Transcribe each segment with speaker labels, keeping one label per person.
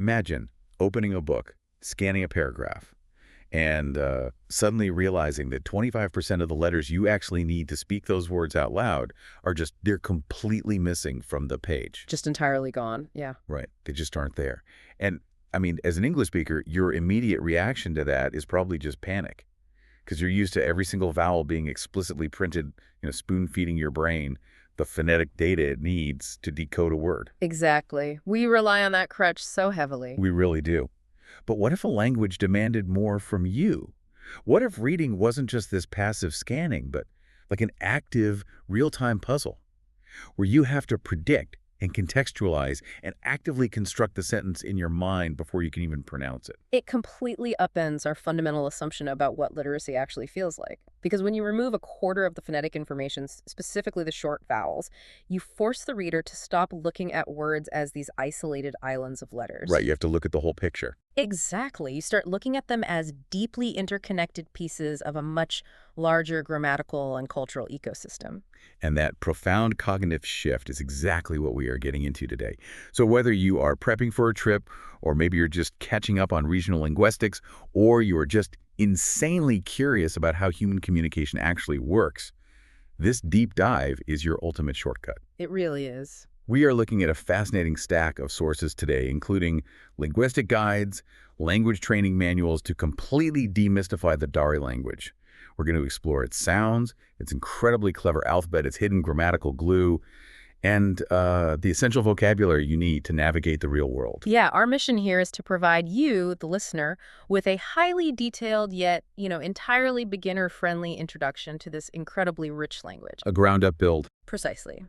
Speaker 1: Imagine opening a book, scanning a paragraph, and suddenly realizing that 25% of the letters you actually need to speak those words out loud are they're completely missing from the page.
Speaker 2: Just entirely gone. Yeah.
Speaker 1: Right. They just aren't there. And I mean, as an English speaker, your immediate reaction to that is probably just panic because you're used to every single vowel being explicitly printed, spoon-feeding your brain the phonetic data it needs to decode a word.
Speaker 2: Exactly. We rely on that crutch so heavily.
Speaker 1: We really do. But what if a language demanded more from you? What if reading wasn't just this passive scanning, but like an active, real-time puzzle where you have to predict and contextualize and actively construct the sentence in your mind before you can even pronounce it?
Speaker 2: It completely upends our fundamental assumption about what literacy actually feels like. Because when you remove a quarter of the phonetic information, specifically the short vowels, you force the reader to stop looking at words as these isolated islands of letters.
Speaker 1: Right, you have to look at the whole picture.
Speaker 2: Exactly. You start looking at them as deeply interconnected pieces of a much larger grammatical and cultural ecosystem.
Speaker 1: And that profound cognitive shift is exactly what we are getting into today. So whether you are prepping for a trip, or maybe you're just catching up on regional linguistics, or you are just insanely curious about how human communication actually works, this deep dive is your ultimate shortcut.
Speaker 2: It really is.
Speaker 1: We are looking at a fascinating stack of sources today, including linguistic guides, language training manuals to completely demystify the Dari language. We're going to explore its sounds, its incredibly clever alphabet, its hidden grammatical glue, and the essential vocabulary you need to navigate the real world.
Speaker 2: Yeah, our mission here is to provide you, the listener, with a highly detailed yet, entirely beginner-friendly introduction to this incredibly rich language.
Speaker 1: A ground-up build.
Speaker 2: Precisely.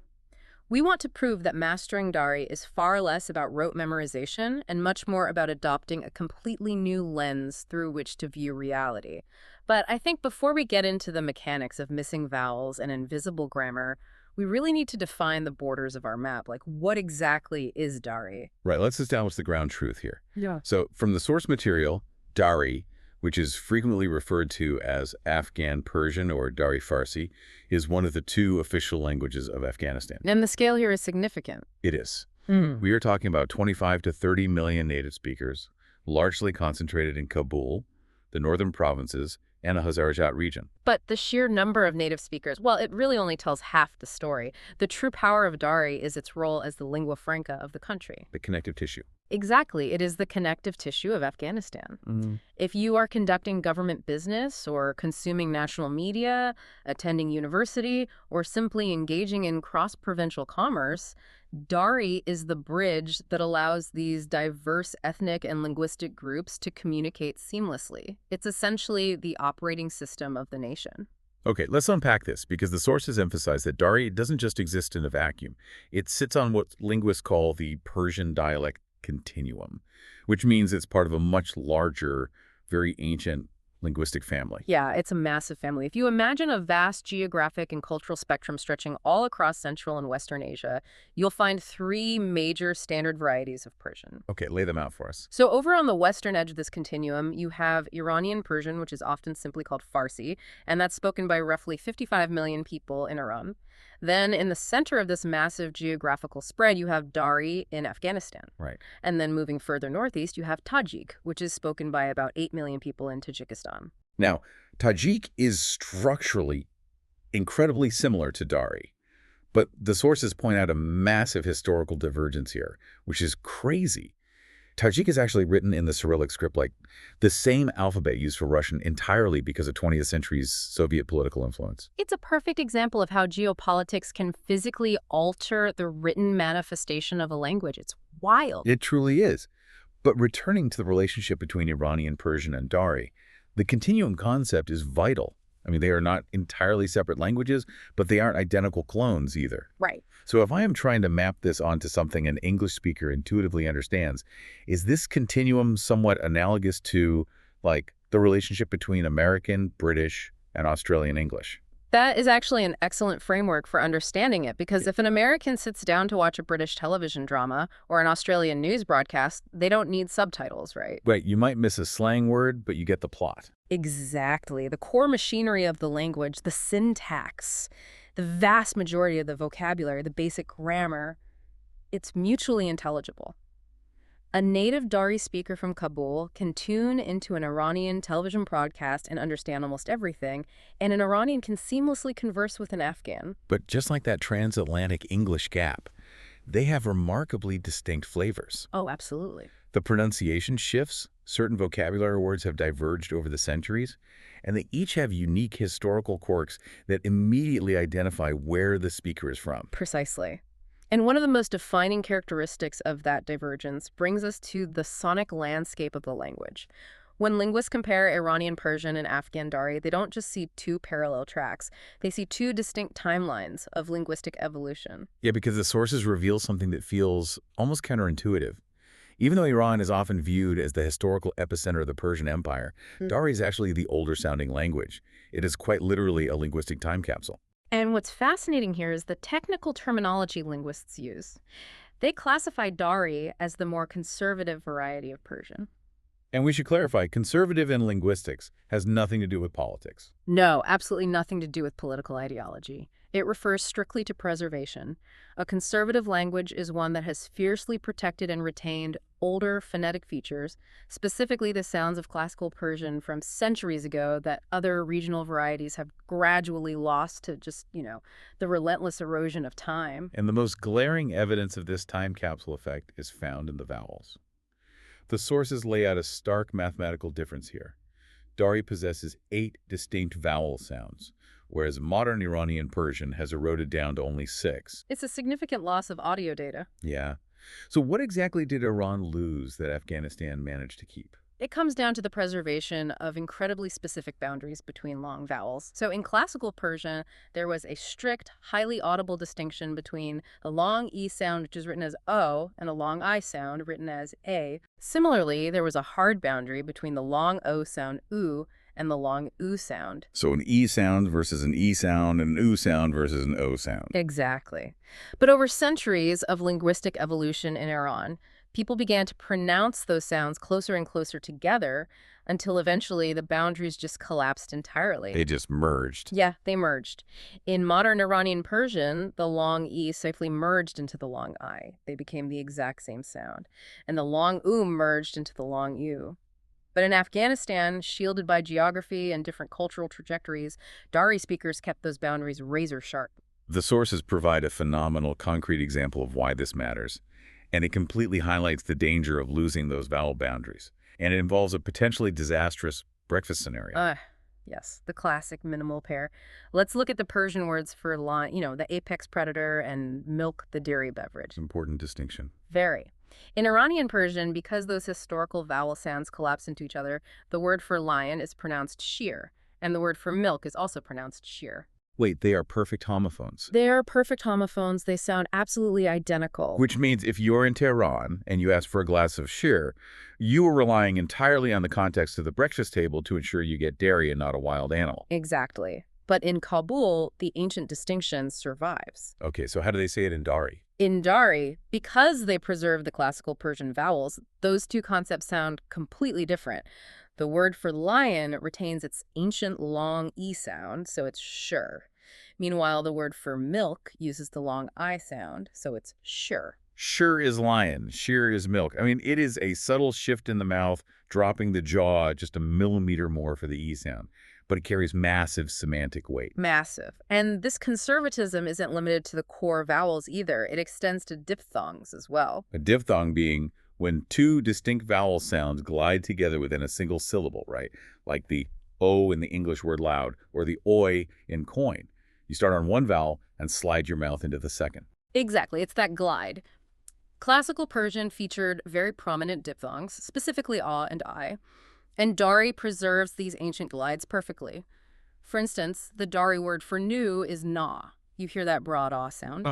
Speaker 2: We want to prove that mastering Dari is far less about rote memorization and much more about adopting a completely new lens through which to view reality. But I think before we get into the mechanics of missing vowels and invisible grammar, we really need to define the borders of our map. Like, what exactly is Dari?
Speaker 1: Right, let's establish the ground truth here.
Speaker 2: Yeah.
Speaker 1: So from the source material, Dari, which is frequently referred to as Afghan Persian or Dari Farsi, is one of the two official languages of Afghanistan.
Speaker 2: And the scale here is significant.
Speaker 1: It is. We are talking about 25 to 30 million native speakers, largely concentrated in Kabul, the northern provinces, and the Hazarajat region.
Speaker 2: But the sheer number of native speakers, well, it really only tells half the story. The true power of Dari is its role as the lingua franca of the country.
Speaker 1: The connective tissue.
Speaker 2: Exactly. It is the connective tissue of Afghanistan. If you are conducting government business or consuming national media, attending university, or simply engaging in cross-provincial commerce, Dari is the bridge that allows these diverse ethnic and linguistic groups to communicate seamlessly. It's essentially the operating system of the nation.
Speaker 1: Okay, let's unpack this because the sources emphasize that Dari doesn't just exist in a vacuum. It sits on what linguists call the Persian dialect continuum, which means it's part of a much larger, very ancient linguistic family.
Speaker 2: Yeah, it's a massive family. If you imagine a vast geographic and cultural spectrum stretching all across Central and Western Asia, you'll find three major standard varieties of Persian.
Speaker 1: Okay, lay them out for us.
Speaker 2: So over on the western edge of this continuum, you have Iranian Persian, which is often simply called Farsi, and that's spoken by roughly 55 million people in Iran. Then in the center of this massive geographical spread, you have Dari in Afghanistan.
Speaker 1: Right.
Speaker 2: And then moving further northeast, you have Tajik, which is spoken by about 8 million people in Tajikistan.
Speaker 1: Now, Tajik is structurally incredibly similar to Dari, but the sources point out a massive historical divergence here, which is crazy. Tajik is actually written in the Cyrillic script, like the same alphabet used for Russian entirely because of 20th century's Soviet political influence.
Speaker 2: It's a perfect example of how geopolitics can physically alter the written manifestation of a language. It's wild.
Speaker 1: It truly is. But returning to the relationship between Iranian Persian and Dari, the continuum concept is vital. I mean, they are not entirely separate languages, but they aren't identical clones either.
Speaker 2: Right.
Speaker 1: So if I am trying to map this onto something an English speaker intuitively understands, is this continuum somewhat analogous to, like, the relationship between American, British, and Australian English?
Speaker 2: That is actually an excellent framework for understanding it, because if an American sits down to watch a British television drama or an Australian news broadcast, they don't need subtitles, right?
Speaker 1: Right, you might miss a slang word, but you get the plot.
Speaker 2: Exactly. The core machinery of the language, the syntax, the vast majority of the vocabulary, the basic grammar, it's mutually intelligible. A native Dari speaker from Kabul can tune into an Iranian television broadcast and understand almost everything, and an Iranian can seamlessly converse with an Afghan.
Speaker 1: But just like that transatlantic English gap, they have remarkably distinct flavors.
Speaker 2: Oh, absolutely.
Speaker 1: The pronunciation shifts, certain vocabulary words have diverged over the centuries, and they each have unique historical quirks that immediately identify where the speaker is from.
Speaker 2: Precisely. And one of the most defining characteristics of that divergence brings us to the sonic landscape of the language. When linguists compare Iranian Persian and Afghan Dari, they don't just see two parallel tracks. They see two distinct timelines of linguistic evolution.
Speaker 1: Yeah, because the sources reveal something that feels almost counterintuitive. Even though Iran is often viewed as the historical epicenter of the Persian Empire, Dari is actually the older-sounding language. It is quite literally a linguistic time capsule.
Speaker 2: And what's fascinating here is the technical terminology linguists use. They classify Dari as the more conservative variety of Persian.
Speaker 1: And we should clarify, conservative in linguistics has nothing to do with politics.
Speaker 2: No, absolutely nothing to do with political ideology. It refers strictly to preservation. A conservative language is one that has fiercely protected and retained older phonetic features, specifically the sounds of classical Persian from centuries ago that other regional varieties have gradually lost to just, the relentless erosion of time.
Speaker 1: And the most glaring evidence of this time capsule effect is found in the vowels. The sources lay out a stark mathematical difference here. Dari possesses 8 distinct vowel sounds, whereas modern Iranian Persian has eroded down to only 6.
Speaker 2: It's a significant loss of audio data.
Speaker 1: Yeah. So what exactly did Iran lose that Afghanistan managed to keep?
Speaker 2: It comes down to the preservation of incredibly specific boundaries between long vowels. So in classical Persian, there was a strict, highly audible distinction between the long E sound, which is written as O, and the long I sound, written as A. Similarly, there was a hard boundary between the long O sound, U, and the long U sound.
Speaker 1: So an E sound versus an E sound, and an U sound versus an O sound.
Speaker 2: Exactly. But over centuries of linguistic evolution in Iran, people began to pronounce those sounds closer and closer together until eventually the boundaries just collapsed entirely.
Speaker 1: They just merged.
Speaker 2: Yeah, they merged. In modern Iranian Persian, the long E safely merged into the long I. They became the exact same sound. And the long U merged into the long U. But in Afghanistan, shielded by geography and different cultural trajectories, Dari speakers kept those boundaries razor sharp.
Speaker 1: The sources provide a phenomenal, concrete example of why this matters. And it completely highlights the danger of losing those vowel boundaries. And it involves a potentially disastrous breakfast scenario.
Speaker 2: Yes, the classic minimal pair. Let's look at the Persian words for the apex predator and milk, the dairy beverage.
Speaker 1: Important distinction.
Speaker 2: Very. In Iranian Persian, because those historical vowel sounds collapse into each other, the word for lion is pronounced shir, and the word for milk is also pronounced shir.
Speaker 1: Wait, they are perfect homophones.
Speaker 2: They are perfect homophones. They sound absolutely identical.
Speaker 1: Which means if you're in Tehran and you ask for a glass of shir, you are relying entirely on the context of the breakfast table to ensure you get dairy and not a wild animal.
Speaker 2: Exactly. But in Kabul, the ancient distinction survives.
Speaker 1: Okay, so how do they say it in Dari?
Speaker 2: In Dari, because they preserve the classical Persian vowels, those two concepts sound completely different. The word for lion retains its ancient long E sound, so it's shur. Meanwhile, the word for milk uses the long I sound, so it's shur.
Speaker 1: Shur is lion, shir is milk. I mean, it is a subtle shift in the mouth, dropping the jaw just a millimeter more for the E sound. But it carries massive semantic weight.
Speaker 2: Massive. And this conservatism isn't limited to the core vowels either. It extends to diphthongs as well.
Speaker 1: A diphthong being when two distinct vowel sounds glide together within a single syllable, right? Like the O in the English word loud or the oi in coin. You start on one vowel and slide your mouth into the second.
Speaker 2: Exactly. It's that glide. Classical Persian featured very prominent diphthongs, specifically A and I. And Dari preserves these ancient glides perfectly. For instance, the Dari word for new is na. You hear that broad ah sound.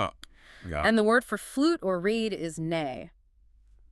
Speaker 1: Yeah.
Speaker 2: And the word for flute or reed is ne.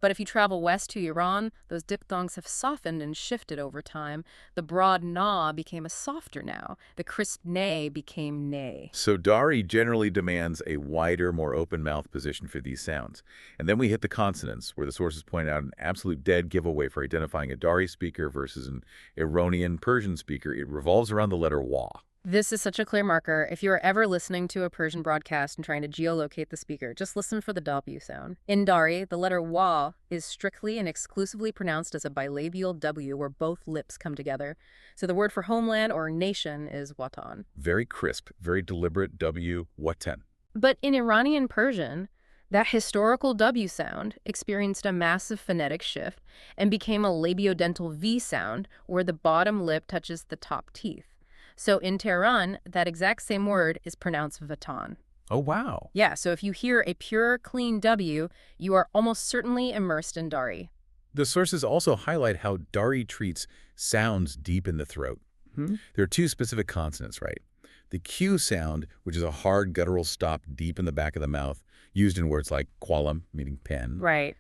Speaker 2: But if you travel west to Iran, those diphthongs have softened and shifted over time. The broad na became a softer now. The crisp ne became ne.
Speaker 1: So Dari generally demands a wider, more open mouth position for these sounds. And then we hit the consonants, where the sources point out an absolute dead giveaway for identifying a Dari speaker versus an Iranian Persian speaker. It revolves around the letter wa.
Speaker 2: This is such a clear marker. If you are ever listening to a Persian broadcast and trying to geolocate the speaker, just listen for the W sound. In Dari, the letter wa is strictly and exclusively pronounced as a bilabial W where both lips come together. So the word for homeland or nation is watan.
Speaker 1: Very crisp, very deliberate W, watan.
Speaker 2: But in Iranian Persian, that historical W sound experienced a massive phonetic shift and became a labiodental V sound where the bottom lip touches the top teeth. So in Tehran, that exact same word is pronounced vatan.
Speaker 1: Oh, wow.
Speaker 2: Yeah, so if you hear a pure, clean W, you are almost certainly immersed in Dari.
Speaker 1: The sources also highlight how Dari treats sounds deep in the throat. There are two specific consonants, right? The Q sound, which is a hard guttural stop deep in the back of the mouth, used in words like qualam, meaning pen.
Speaker 2: Right.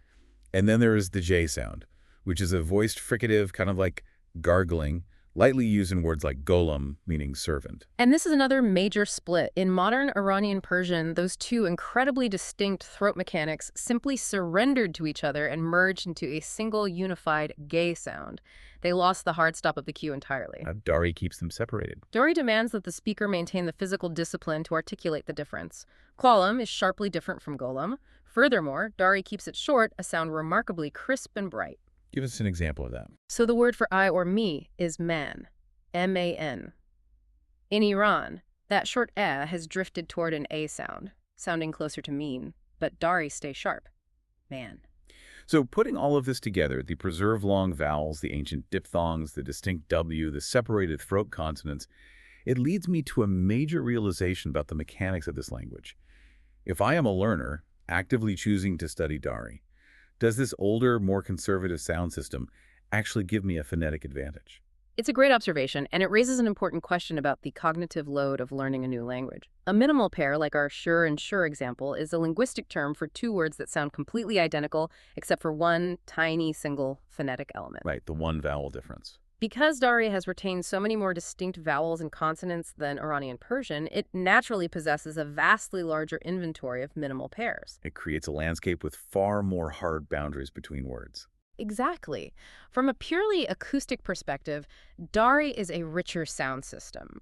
Speaker 1: And then there is the J sound, which is a voiced fricative, kind of like gargling, lightly used in words like golam, meaning servant.
Speaker 2: And this is another major split. In modern Iranian Persian, those two incredibly distinct throat mechanics simply surrendered to each other and merged into a single unified gay sound. They lost the hard stop of the Q entirely.
Speaker 1: Dari keeps them separated.
Speaker 2: Dari demands that the speaker maintain the physical discipline to articulate the difference. Qualam is sharply different from golam. Furthermore, Dari keeps it short, a sound remarkably crisp and bright.
Speaker 1: Give us an example of that.
Speaker 2: So the word for I or me is man, M-A-N. In Iran, that short eh has drifted toward an A sound, sounding closer to mean, but Dari stay sharp, man.
Speaker 1: So putting all of this together, the preserved long vowels, the ancient diphthongs, the distinct W, the separated throat consonants, it leads me to a major realization about the mechanics of this language. If I am a learner, actively choosing to study Dari, does this older, more conservative sound system actually give me a phonetic advantage?
Speaker 2: It's a great observation, and it raises an important question about the cognitive load of learning a new language. A minimal pair, like our sure and sure example, is a linguistic term for two words that sound completely identical except for one tiny single phonetic element.
Speaker 1: Right, the one vowel difference.
Speaker 2: Because Dari has retained so many more distinct vowels and consonants than Iranian Persian, it naturally possesses a vastly larger inventory of minimal pairs.
Speaker 1: It creates a landscape with far more hard boundaries between words.
Speaker 2: Exactly. From a purely acoustic perspective, Dari is a richer sound system.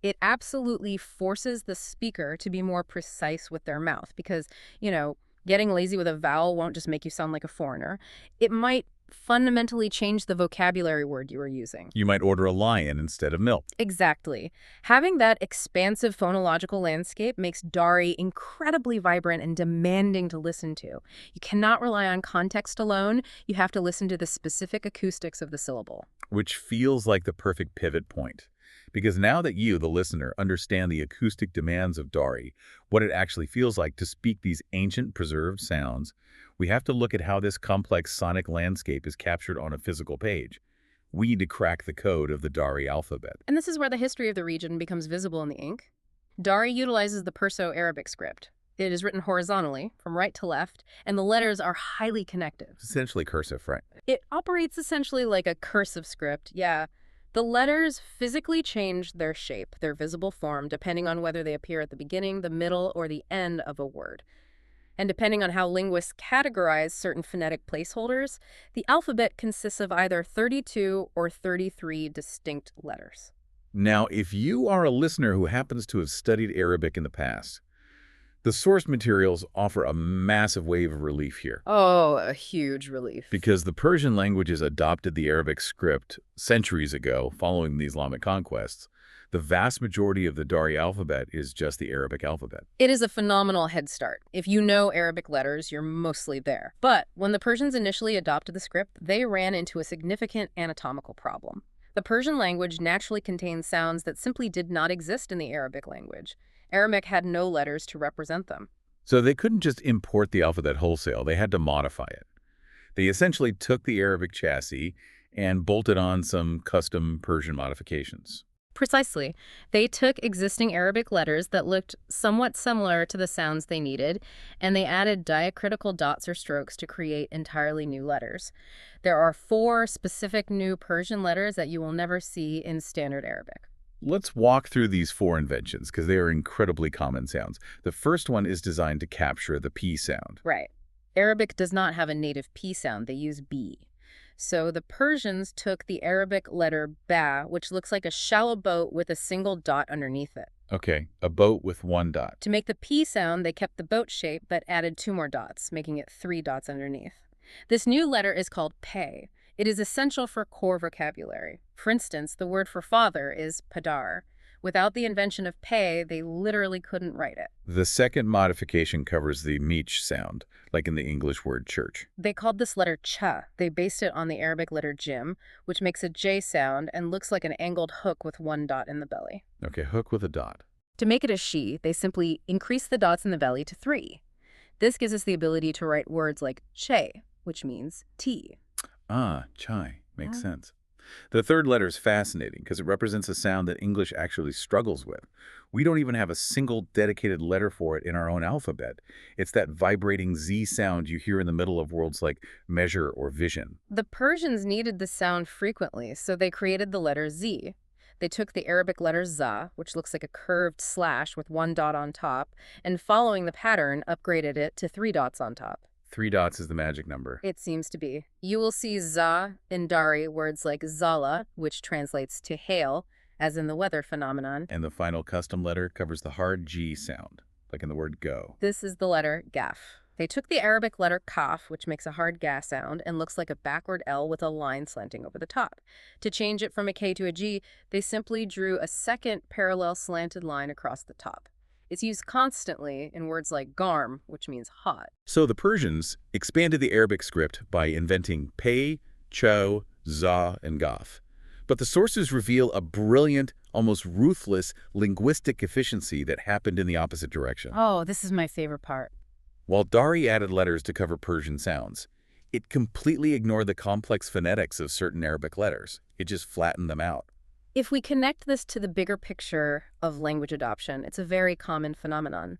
Speaker 2: It absolutely forces the speaker to be more precise with their mouth because, getting lazy with a vowel won't just make you sound like a foreigner. It might fundamentally change the vocabulary word you are using.
Speaker 1: You might order a lion instead of milk.
Speaker 2: Exactly. Having that expansive phonological landscape makes Dari incredibly vibrant and demanding to listen to. You cannot rely on context alone. You have to listen to the specific acoustics of the syllable.
Speaker 1: Which feels like the perfect pivot point. Because now that you, the listener, understand the acoustic demands of Dari, what it actually feels like to speak these ancient preserved sounds, we have to look at how this complex sonic landscape is captured on a physical page. We need to crack the code of the Dari alphabet.
Speaker 2: And this is where the history of the region becomes visible in the ink. Dari utilizes the Perso-Arabic script. It is written horizontally, from right to left, and the letters are highly connective.
Speaker 1: Essentially cursive, right?
Speaker 2: It operates essentially like a cursive script, yeah. The letters physically change their shape, their visible form, depending on whether they appear at the beginning, the middle, or the end of a word. And depending on how linguists categorize certain phonetic placeholders, the alphabet consists of either 32 or 33 distinct letters.
Speaker 1: Now, if you are a listener who happens to have studied Arabic in the past, the source materials offer a massive wave of relief here.
Speaker 2: Oh, a huge relief.
Speaker 1: Because the Persian languages adopted the Arabic script centuries ago following the Islamic conquests, the vast majority of the Dari alphabet is just the Arabic alphabet.
Speaker 2: It is a phenomenal head start. If you know Arabic letters, you're mostly there. But when the Persians initially adopted the script, they ran into a significant anatomical problem. The Persian language naturally contains sounds that simply did not exist in the Arabic language. Aramaic had no letters to represent them.
Speaker 1: So they couldn't just import the alphabet wholesale, they had to modify it. They essentially took the Arabic chassis and bolted on some custom Persian modifications.
Speaker 2: Precisely. They took existing Arabic letters that looked somewhat similar to the sounds they needed, and they added diacritical dots or strokes to create entirely new letters. There are 4 specific new Persian letters that you will never see in standard Arabic.
Speaker 1: Let's walk through these 4 inventions because they are incredibly common sounds. The first one is designed to capture the P sound.
Speaker 2: Right. Arabic does not have a native P sound. They use B. So the Persians took the Arabic letter ba, which looks like a shallow boat with a single dot underneath it.
Speaker 1: Okay, a boat with one dot.
Speaker 2: To make the P sound, they kept the boat shape but added 2 more dots, making it 3 dots underneath. This new letter is called pe. It is essential for core vocabulary. For instance, the word for father is padar. Without the invention of pe, they literally couldn't write it.
Speaker 1: The second modification covers the meech sound, like in the English word church.
Speaker 2: They called this letter cha. They based it on the Arabic letter jim, which makes a J sound and looks like an angled hook with 1 dot in the belly.
Speaker 1: Okay, hook with a dot.
Speaker 2: To make it a she, they simply increase the dots in the belly to 3. This gives us the ability to write words like che, which means tea.
Speaker 1: Ah, chai. Makes sense. The third letter is fascinating because it represents a sound that English actually struggles with. We don't even have a single dedicated letter for it in our own alphabet. It's that vibrating Z sound you hear in the middle of words like measure or vision.
Speaker 2: The Persians needed this sound frequently, so they created the letter Z. They took the Arabic letter za, which looks like a curved slash with 1 dot on top, and following the pattern, upgraded it to 3 dots on top.
Speaker 1: 3 dots is the magic number.
Speaker 2: It seems to be. You will see za in Dari words like zala, which translates to hail, as in the weather phenomenon.
Speaker 1: And the final custom letter covers the hard G sound, like in the word go.
Speaker 2: This is the letter gaf. They took the Arabic letter kaf, which makes a hard ga sound and looks like a backward L with a line slanting over the top. To change it from a K to a G, they simply drew a second parallel slanted line across the top. It's used constantly in words like garm, which means hot.
Speaker 1: So the Persians expanded the Arabic script by inventing pei, cho, za, and gaf. But the sources reveal a brilliant, almost ruthless linguistic efficiency that happened in the opposite direction.
Speaker 2: Oh, this is my favorite part.
Speaker 1: While Dari added letters to cover Persian sounds, it completely ignored the complex phonetics of certain Arabic letters. It just flattened them out.
Speaker 2: If we connect this to the bigger picture of language adoption, it's a very common phenomenon.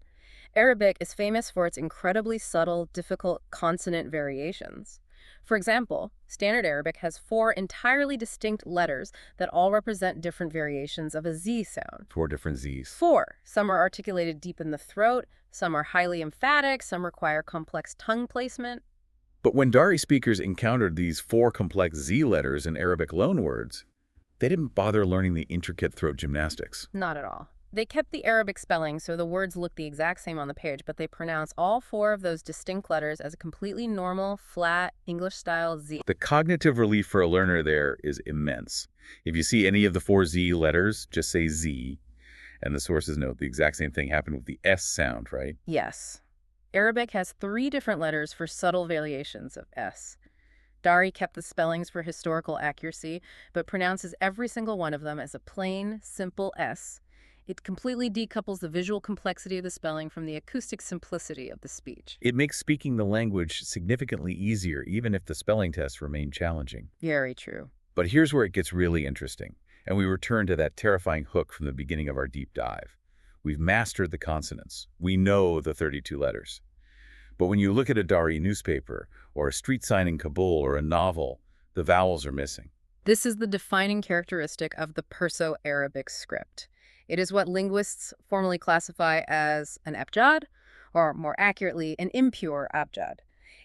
Speaker 2: Arabic is famous for its incredibly subtle, difficult consonant variations. For example, Standard Arabic has 4 entirely distinct letters that all represent different variations of a Z sound.
Speaker 1: 4 different Zs.
Speaker 2: 4. Some are articulated deep in the throat, some are highly emphatic, some require complex tongue placement.
Speaker 1: But when Dari speakers encountered these 4 complex Z letters in Arabic loanwords, they didn't bother learning the intricate throat gymnastics.
Speaker 2: Not at all. They kept the Arabic spelling so the words look the exact same on the page, but they pronounce all 4 of those distinct letters as a completely normal, flat, English-style Z.
Speaker 1: The cognitive relief for a learner there is immense. If you see any of the 4 Z letters, just say Z. And the sources note the exact same thing happened with the S sound, right?
Speaker 2: Yes. Arabic has 3 different letters for subtle variations of S. Dari kept the spellings for historical accuracy, but pronounces every single one of them as a plain, simple S. It completely decouples the visual complexity of the spelling from the acoustic simplicity of the speech.
Speaker 1: It makes speaking the language significantly easier, even if the spelling tests remain challenging.
Speaker 2: Very true.
Speaker 1: But here's where it gets really interesting, and we return to that terrifying hook from the beginning of our deep dive. We've mastered the consonants. We know the 32 letters. But when you look at a Dari newspaper, or a street sign in Kabul, or a novel, the vowels are missing.
Speaker 2: This is the defining characteristic of the Perso-Arabic script. It is what linguists formally classify as an abjad, or more accurately, an impure abjad.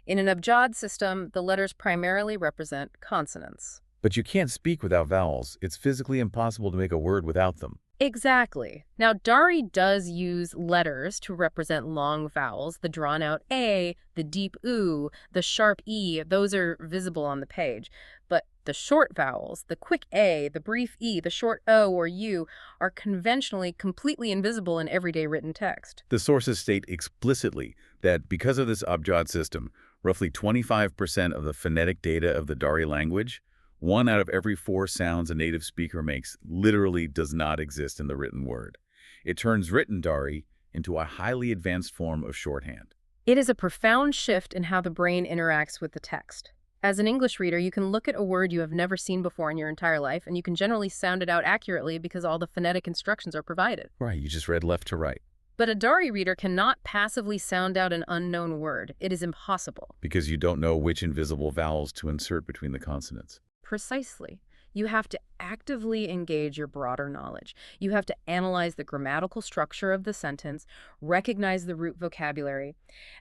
Speaker 2: In an abjad system, the letters primarily represent consonants.
Speaker 1: But you can't speak without vowels. It's physically impossible to make a word without them.
Speaker 2: Exactly. Now, Dari does use letters to represent long vowels. The drawn-out A, the deep U, the sharp E, those are visible on the page. But the short vowels, the quick A, the brief E, the short O or U, are conventionally completely invisible in everyday written text.
Speaker 1: The sources state explicitly that because of this abjad system, roughly 25% of the phonetic data of the Dari language, 1 out of every 4 sounds a native speaker makes literally does not exist in the written word. It turns written Dari into a highly advanced form of shorthand.
Speaker 2: It is a profound shift in how the brain interacts with the text. As an English reader, you can look at a word you have never seen before in your entire life, and you can generally sound it out accurately because all the phonetic instructions are provided.
Speaker 1: Right, you just read left to right.
Speaker 2: But a Dari reader cannot passively sound out an unknown word. It is impossible.
Speaker 1: Because you don't know which invisible vowels to insert between the consonants.
Speaker 2: Precisely. You have to actively engage your broader knowledge. You have to analyze the grammatical structure of the sentence, recognize the root vocabulary,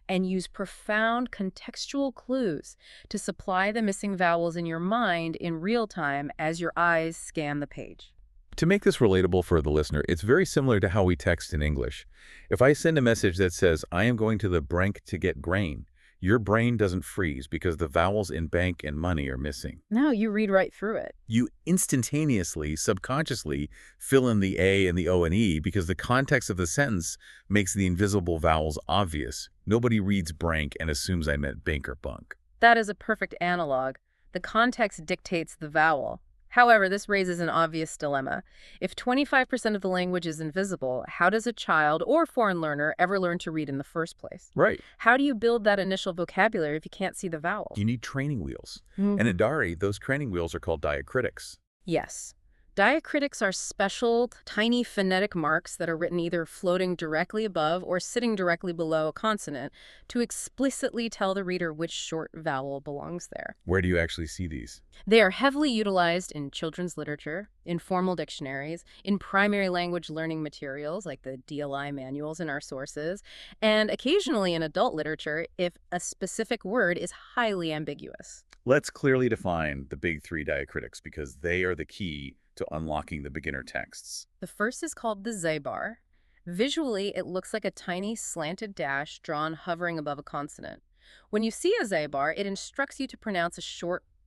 Speaker 2: and use profound contextual clues to supply the missing vowels in your mind in real time as your eyes scan the page.
Speaker 1: To make this relatable for the listener, it's very similar to how we text in English. If I send a message that says, I am going to the bank to get grain, your brain doesn't freeze because the vowels in bank and money are missing.
Speaker 2: No, you read right through it.
Speaker 1: You instantaneously, subconsciously fill in the A and the O and E because the context of the sentence makes the invisible vowels obvious. Nobody reads brank and assumes I meant bank or bunk.
Speaker 2: That is a perfect analog. The context dictates the vowel. However, this raises an obvious dilemma. If 25% of the language is invisible, how does a child or foreign learner ever learn to read in the first place?
Speaker 1: Right.
Speaker 2: How do you build that initial vocabulary if you can't see the vowels?
Speaker 1: You need training wheels.
Speaker 2: Mhm.
Speaker 1: And in Dari, those training wheels are called diacritics.
Speaker 2: Yes. Diacritics are special, tiny phonetic marks that are written either floating directly above or sitting directly below a consonant to explicitly tell the reader which short vowel belongs there.
Speaker 1: Where do you actually see these?
Speaker 2: They are heavily utilized in children's literature, in formal dictionaries, in primary language learning materials like the DLI manuals in our sources, and occasionally in adult literature if a specific word is highly ambiguous.
Speaker 1: Let's clearly define the big three diacritics because they are the key to unlocking the beginner texts.
Speaker 2: The first is called the Z-bar. Visually, it looks like a tiny slanted dash drawn hovering above a consonant. When you see a Z-bar, it instructs you to pronounce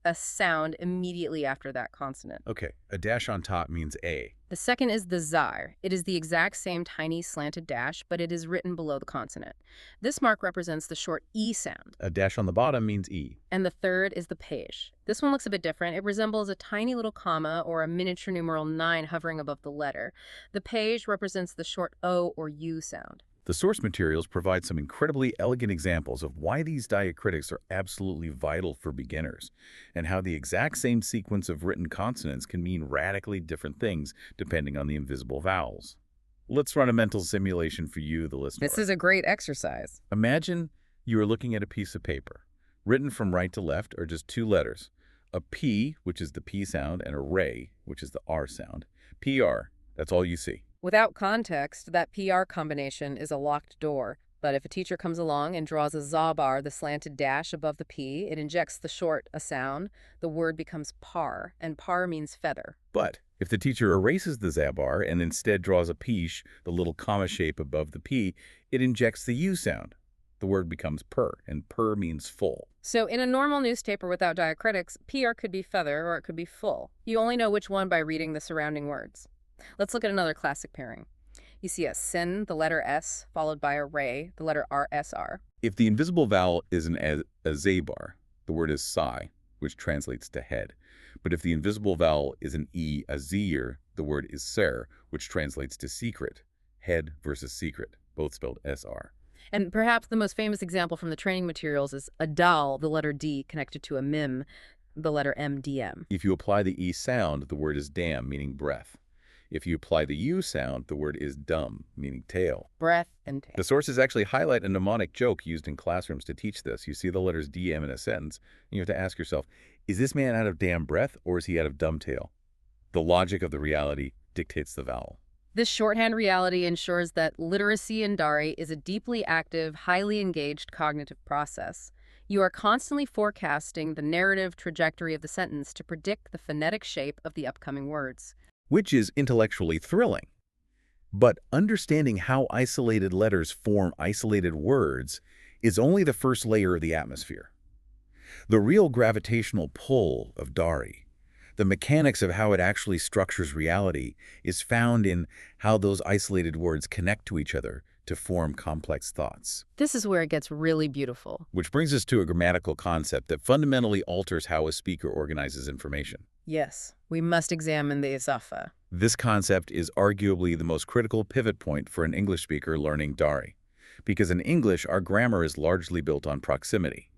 Speaker 2: a sound immediately after that consonant.
Speaker 1: Okay, a dash on top means A.
Speaker 2: The second is the Zar. It is the exact same tiny slanted dash, but it is written below the consonant. This mark represents the short E sound.
Speaker 1: A dash on the bottom means E.
Speaker 2: And the third is the page. This one looks a bit different. It resembles a tiny little comma or a miniature numeral 9 hovering above the letter. The page represents the short O or U sound.
Speaker 1: The source materials provide some incredibly elegant examples of why these diacritics are absolutely vital for beginners, and how the exact same sequence of written consonants can mean radically different things depending on the invisible vowels. Let's run a mental simulation for you, the listener.
Speaker 2: This is a great exercise.
Speaker 1: Imagine you are looking at a piece of paper. Written from right to left are just two letters. A P, which is the P sound, and a ray, which is the R sound. PR, that's all you see.
Speaker 2: Without context, that PR combination is a locked door. But if a teacher comes along and draws a za-bar, the slanted dash above the P, it injects the short, a sound, the word becomes par, and par means feather.
Speaker 1: But if the teacher erases the za-bar and instead draws a pish, the little comma shape above the P, it injects the U sound. The word becomes per, and per means full.
Speaker 2: So in a normal newspaper without diacritics, PR could be feather or it could be full. You only know which one by reading the surrounding words. Let's look at another classic pairing. You see a sin, the letter S, followed by a ray, the letter RSR.
Speaker 1: If the invisible vowel is a Z-bar, the word is psi, which translates to head. But if the invisible vowel is an E, a Z-er, the word is ser, which translates to secret. Head versus secret, both spelled SR.
Speaker 2: And perhaps the most famous example from the training materials is a dal, the letter D, connected to a mim, the letter MDM.
Speaker 1: If you apply the E sound, the word is dam, meaning breath. If you apply the U sound, the word is dumb, meaning tail.
Speaker 2: Breath and tail.
Speaker 1: The sources actually highlight a mnemonic joke used in classrooms to teach this. You see the letters DM in a sentence, and you have to ask yourself, is this man out of damn breath, or is he out of dumb tail? The logic of the reality dictates the vowel.
Speaker 2: This shorthand reality ensures that literacy in Dari is a deeply active, highly engaged cognitive process. You are constantly forecasting the narrative trajectory of the sentence to predict the phonetic shape of the upcoming words.
Speaker 1: Which is intellectually thrilling. But understanding how isolated letters form isolated words is only the first layer of the atmosphere. The real gravitational pull of Dari, the mechanics of how it actually structures reality, is found in how those isolated words connect to each other to form complex thoughts.
Speaker 2: This is where it gets really beautiful.
Speaker 1: Which brings us to a grammatical concept that fundamentally alters how a speaker organizes information.
Speaker 2: Yes, we must examine the izafa.
Speaker 1: This concept is arguably the most critical pivot point for an English speaker learning Dari, because in English, our grammar is largely built on proximity.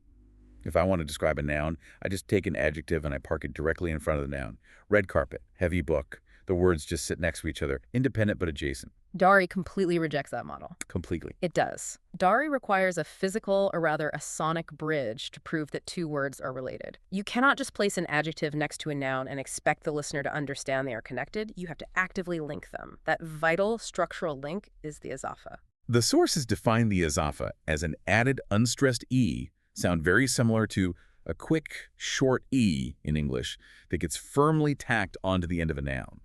Speaker 1: If I want to describe a noun, I just take an adjective and I park it directly in front of the noun. Red carpet, heavy book, The words just sit next to each other, independent but adjacent.
Speaker 2: Dari completely rejects that model.
Speaker 1: Completely.
Speaker 2: It does. Dari requires a physical, or rather a sonic bridge to prove that two words are related. You cannot just place an adjective next to a noun and expect the listener to understand they are connected. You have to actively link them. That vital structural link is the izafa.
Speaker 1: The sources define the izafa as an added unstressed E, sound very similar to a quick, short E in English that gets firmly tacked onto the end of a noun.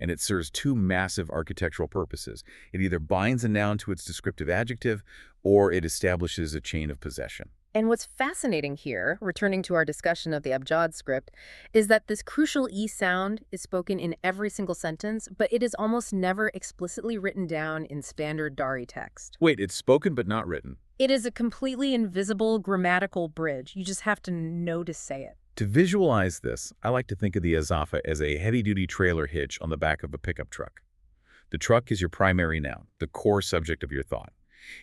Speaker 1: And it serves two massive architectural purposes. It either binds a noun to its descriptive adjective, or it establishes a chain of possession.
Speaker 2: And what's fascinating here, returning to our discussion of the Abjad script, is that this crucial E sound is spoken in every single sentence, but it is almost never explicitly written down in standard Dari text.
Speaker 1: Wait, it's spoken but not written.
Speaker 2: It is a completely invisible grammatical bridge. You just have to know to say it.
Speaker 1: To visualize this, I like to think of the izafa as a heavy-duty trailer hitch on the back of a pickup truck. The truck is your primary noun, the core subject of your thought.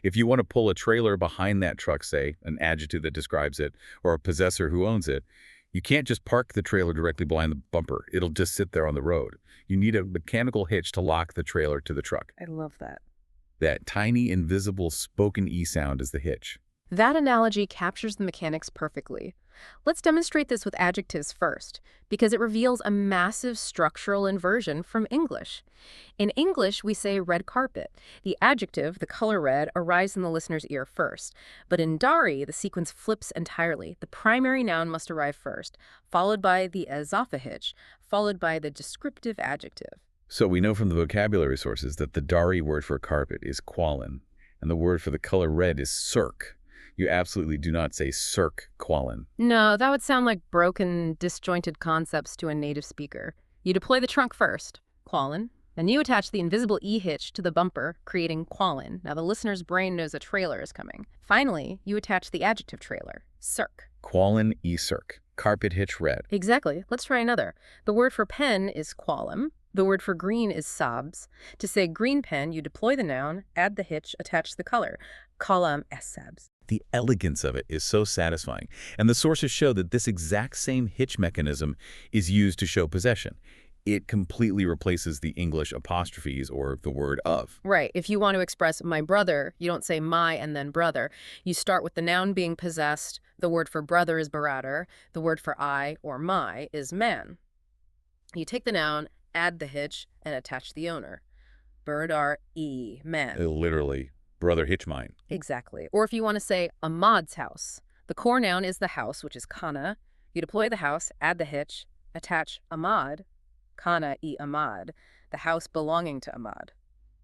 Speaker 1: If you want to pull a trailer behind that truck, say, an adjective that describes it, or a possessor who owns it, you can't just park the trailer directly behind the bumper. It'll just sit there on the road. You need a mechanical hitch to lock the trailer to the truck.
Speaker 2: I love that.
Speaker 1: That tiny, invisible, spoken E sound is the hitch.
Speaker 2: That analogy captures the mechanics perfectly. Let's demonstrate this with adjectives first, because it reveals a massive structural inversion from English. In English, we say red carpet. The adjective, the color red, arrives in the listener's ear first. But in Dari, the sequence flips entirely. The primary noun must arrive first, followed by the izafa hitch, followed by the descriptive adjective.
Speaker 1: So we know from the vocabulary sources that the Dari word for carpet is qualin, and the word for the color red is cirque. You absolutely do not say cirque qualin.
Speaker 2: No, that would sound like broken, disjointed concepts to a native speaker. You deploy the trunk first, qualin, and you attach the invisible E-hitch to the bumper, creating qualin. Now the listener's brain knows a trailer is coming. Finally, you attach the adjective trailer, cirque.
Speaker 1: Qualin E cirque. Carpet hitch red.
Speaker 2: Exactly. Let's try another. The word for pen is qualim. The word for green is sabs. To say green pen, you deploy the noun, add the hitch, attach the color. Qalam es sabs.
Speaker 1: The elegance of it is so satisfying, and the sources show that this exact same hitch mechanism is used to show possession. It completely replaces the English apostrophes or the word of.
Speaker 2: Right. If you want to express my brother, you don't say my and then brother. You start with the noun being possessed. The word for brother is barader. The word for I or my is man. You take the noun, add the hitch, and attach the owner. Baradar E, man.
Speaker 1: Literally. Brother hitch mine.
Speaker 2: Exactly. Or if you want to say Ahmad's house, the core noun is the house, which is kana. You deploy the house, add the hitch, attach Ahmad, kana-e-Ahmad, the house belonging to Ahmad.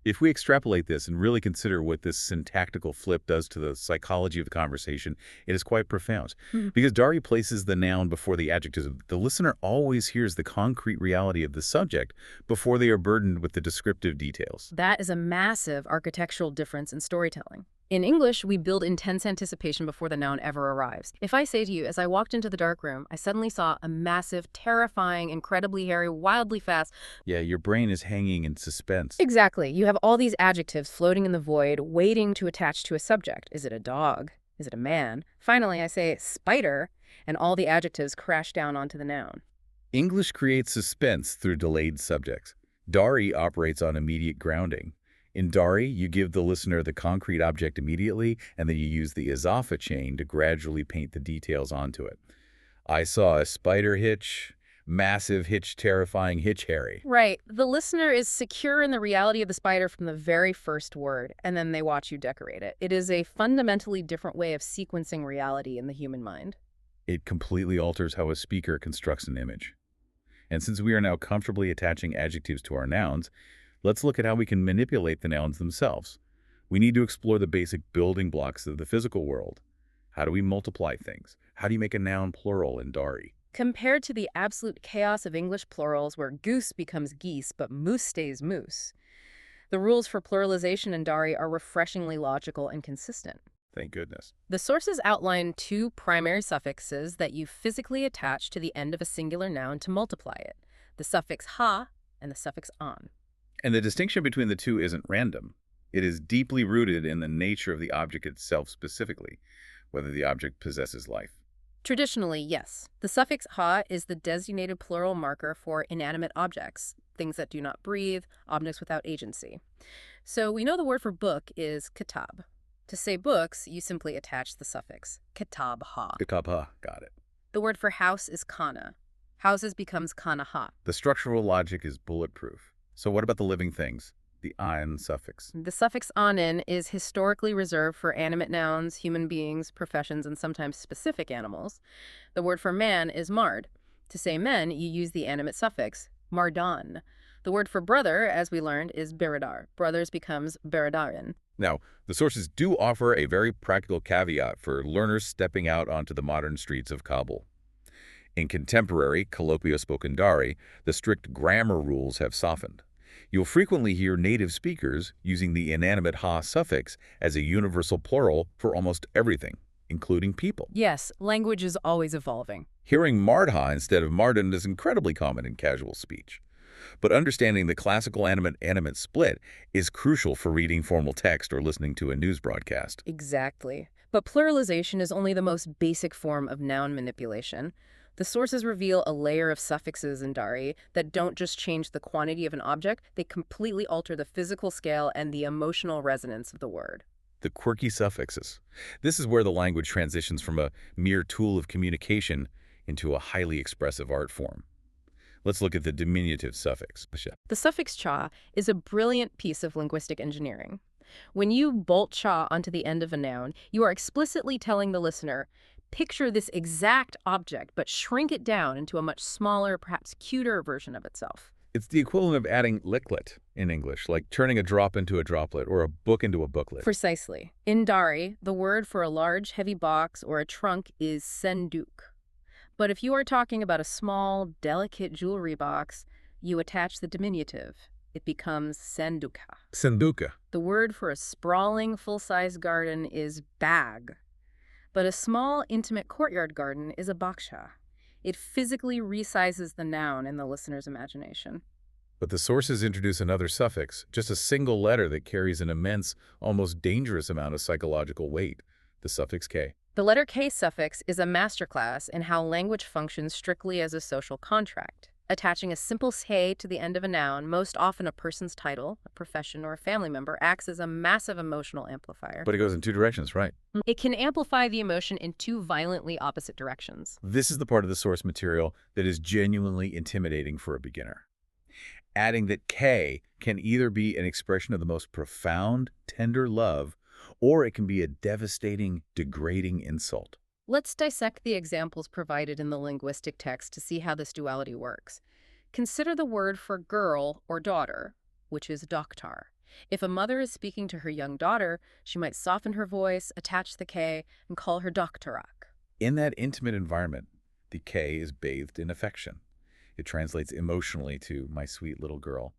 Speaker 1: If we extrapolate this and really consider what this syntactical flip does to the psychology of the conversation, it is quite profound. Because Dari places the noun before the adjective, the listener always hears the concrete reality of the subject before they are burdened with the descriptive details.
Speaker 2: That is a massive architectural difference in storytelling. In English, we build intense anticipation before the noun ever arrives. If I say to you, as I walked into the dark room, I suddenly saw a massive, terrifying, incredibly hairy, wildly fast...
Speaker 1: Yeah, your brain is hanging in suspense.
Speaker 2: Exactly. You have all these adjectives floating in the void, waiting to attach to a subject. Is it a dog? Is it a man? Finally, I say spider, and all the adjectives crash down onto the noun.
Speaker 1: English creates suspense through delayed subjects. Dari operates on immediate grounding. In Dari, you give the listener the concrete object immediately, and then you use the izafa chain to gradually paint the details onto it. I saw a spider hitch, massive hitch, terrifying hitch, hairy.
Speaker 2: Right. The listener is secure in the reality of the spider from the very first word, and then they watch you decorate it. It is a fundamentally different way of sequencing reality in the human mind.
Speaker 1: It completely alters how a speaker constructs an image. And since we are now comfortably attaching adjectives to our nouns, let's look at how we can manipulate the nouns themselves. We need to explore the basic building blocks of the physical world. How do we multiply things? How do you make a noun plural in Dari?
Speaker 2: Compared to the absolute chaos of English plurals where goose becomes geese but moose stays moose, the rules for pluralization in Dari are refreshingly logical and consistent.
Speaker 1: Thank goodness.
Speaker 2: The sources outline two primary suffixes that you physically attach to the end of a singular noun to multiply it, the suffix ha and the suffix an.
Speaker 1: And the distinction between the two isn't random. It is deeply rooted in the nature of the object itself specifically, whether the object possesses life.
Speaker 2: Traditionally, yes. The suffix ha is the designated plural marker for inanimate objects. things that do not breathe, objects without agency. So we know the word for book is kitab. To say books, you simply attach the suffix kitab-ha.
Speaker 1: Kitab-ha, got it.
Speaker 2: The word for house is kana. Houses becomes kana-ha.
Speaker 1: The structural logic is bulletproof. So what about the living things? The an suffix.
Speaker 2: The suffix anin is historically reserved for animate nouns, human beings, professions, and sometimes specific animals. The word for man is mard. To say men, you use the animate suffix mardan. The word for brother, as we learned, is beradar. Brothers becomes beradarin.
Speaker 1: Now, the sources do offer a very practical caveat for learners stepping out onto the modern streets of Kabul. In contemporary, colloquial-spoken Dari, the strict grammar rules have softened. You'll frequently hear native speakers using the inanimate ha suffix as a universal plural for almost everything, including people.
Speaker 2: Yes, language is always evolving.
Speaker 1: Hearing mardha instead of mardan is incredibly common in casual speech. But understanding the classical animate split is crucial for reading formal text or listening to a news broadcast.
Speaker 2: Exactly. But pluralization is only the most basic form of noun manipulation. The sources reveal a layer of suffixes in Dari that don't just change the quantity of an object, they completely alter the physical scale and the emotional resonance of the word.
Speaker 1: The quirky suffixes. This is where the language transitions from a mere tool of communication into a highly expressive art form. Let's look at the diminutive suffix.
Speaker 2: The suffix cha is a brilliant piece of linguistic engineering. When you bolt cha onto the end of a noun, you are explicitly telling the listener, picture this exact object, but shrink it down into a much smaller, perhaps cuter version of itself.
Speaker 1: It's the equivalent of adding licklet in English, like turning a drop into a droplet or a book into a booklet.
Speaker 2: Precisely. In Dari, the word for a large, heavy box or a trunk is senduk. But if you are talking about a small, delicate jewelry box, you attach the diminutive. It becomes senduka.
Speaker 1: Senduka.
Speaker 2: The word for a sprawling, full-size garden is bag. But a small, intimate courtyard garden is a baksha. It physically resizes the noun in the listener's imagination.
Speaker 1: But the sources introduce another suffix, just a single letter that carries an immense, almost dangerous amount of psychological weight, the suffix k.
Speaker 2: The letter K suffix is a masterclass in how language functions strictly as a social contract. Attaching a simple "se" to the end of a noun, most often a person's title, a profession, or a family member, acts as a massive emotional amplifier.
Speaker 1: But it goes in two directions, right?
Speaker 2: It can amplify the emotion in two violently opposite directions.
Speaker 1: This is the part of the source material that is genuinely intimidating for a beginner. Adding that K can either be an expression of the most profound, tender love, or it can be a devastating, degrading insult.
Speaker 2: Let's dissect the examples provided in the linguistic text to see how this duality works. Consider the word for girl or daughter, which is doktar. If a mother is speaking to her young daughter, she might soften her voice, attach the K, and call her doktarak.
Speaker 1: In that intimate environment, the K is bathed in affection. It translates emotionally to my sweet little girl.